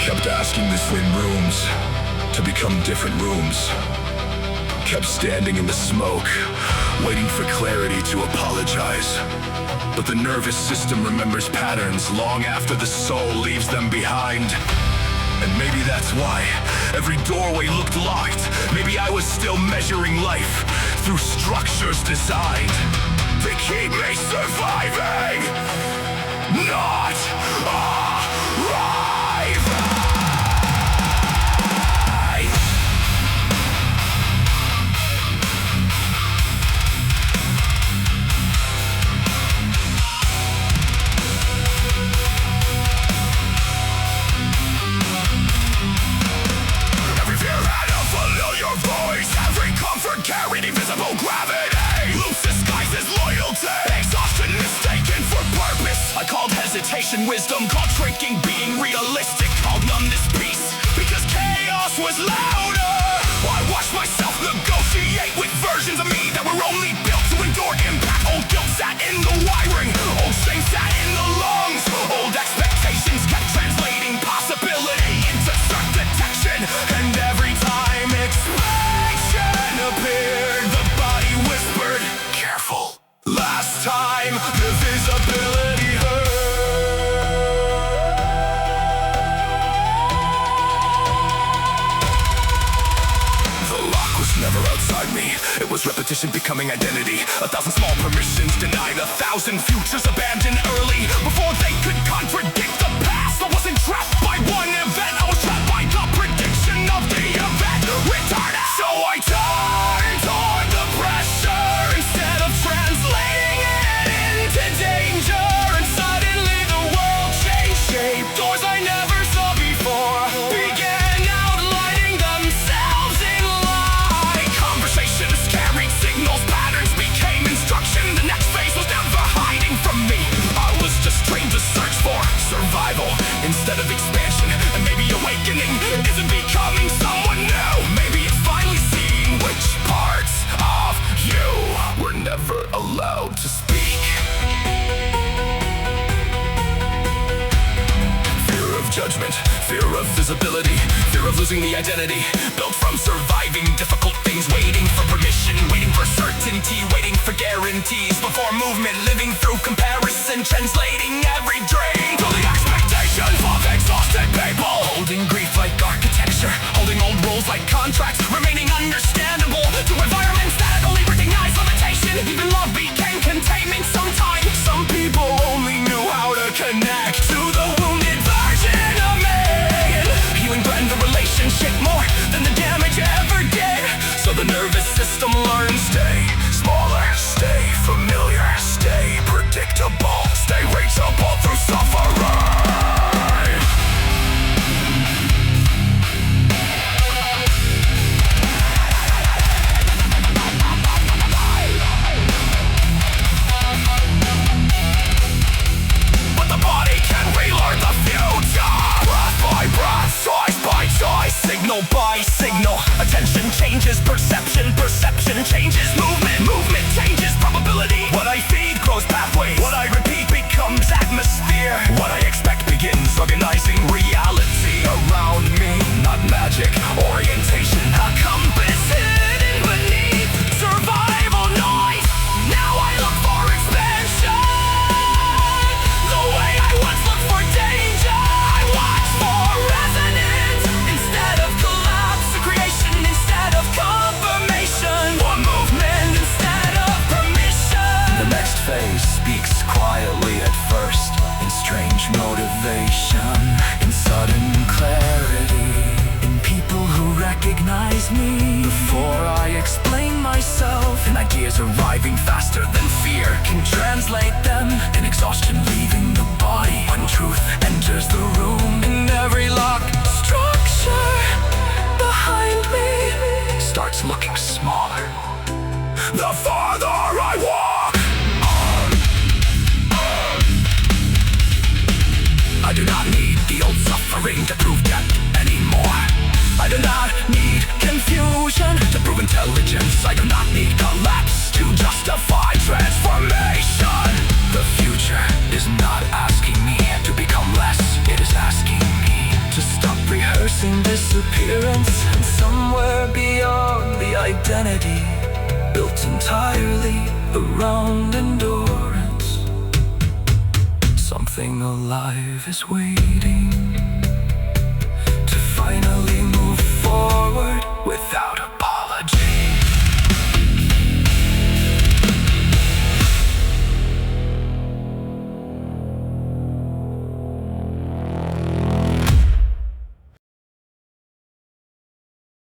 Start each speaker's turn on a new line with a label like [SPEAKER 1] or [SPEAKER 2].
[SPEAKER 1] Kept asking to swim rooms, to become different rooms. Kept standing in the smoke, waiting for clarity to apologize. But the nervous system remembers patterns long after the soul leaves them behind. And maybe that's why every doorway looked locked. Maybe I was still measuring life through structures designed to keep me surviving, not arriving. Carried invisible gravity, loops disguises loyalty. Exhaustion mistaken for purpose. I called hesitation wisdom, called shrinking being realistic, called numbness peace, because chaos was louder. I watched myself negotiate with versions of me that were only built to endure impact. Old guilt sat in the wiring, old shame sat in the lungs. Old expectations kept translating possibility into certain detection. And every time expansion appeared, the body whispered, careful. Last time, the visibility hurt. The lock was never outside me. It was repetition becoming identity. 1,000 small permissions denied, 1,000 futures abandoned early. Before they could contradict the past, I wasn't trapped by one event. I was trapped by the prediction of the event. Retarded. So I turned toward the pressure instead of translating it into danger. And suddenly the world changed shape. Doors I never saw before began outlining themselves in light. Conversations carried signals, patterns became instruction. The next phase was never hiding from me. I was just trained to search for survival instead of expansion. And maybe awakening isn't becoming someone new. Maybe it's finally seeing which parts of you were never allowed to speak. Fear of judgment, fear of visibility, fear of losing the identity built from surviving difficult things, waiting for permission, waiting for certainty, waiting for guarantees before movement, living through comparison, translating every dream to the expectations of exhausted people, holding grief like architecture, holding old rules like contracts, remaining understandable to environments that only recognize limitation. Even love became containment sometimes. Some people only knew how to connect to the wounded version of me. And healing threatened the relationship more than the damage ever did. So the nervous system learned, stay smaller, stay familiar, stay predictable, stay reachable through suffering. But the body can relearn the future. Breath by breath, choice by choice, signal by signal. Attention changes perception, perception changes movement, movement changes probability. What I feed grows pathways, what I repeat becomes atmosphere. What I expect begins organizing reality around me. Not magic, orientation, a compass hidden beneath survival noise. Now I look for expansion. The way I once looked for danger, I watch for resonance instead of collapse, a creation instead of confirmation, for movement instead of permission. The next phase speaks quietly at first, in strange motivation, in sudden clarity, in people who recognize me before I explain myself, in ideas arriving faster than fear can translate them, in exhaustion leaving the body when truth enters the room. In every locked structure behind me starts looking smaller the farther I walk. trying to prove yet anymore. I do not need confusion to prove intelligence. I do not need collapse to justify transformation. The future is not asking me to become less. It is asking me to stop rehearsing disappearance, and somewhere beyond the identity built entirely around endurance, something alive is waiting to finally move forward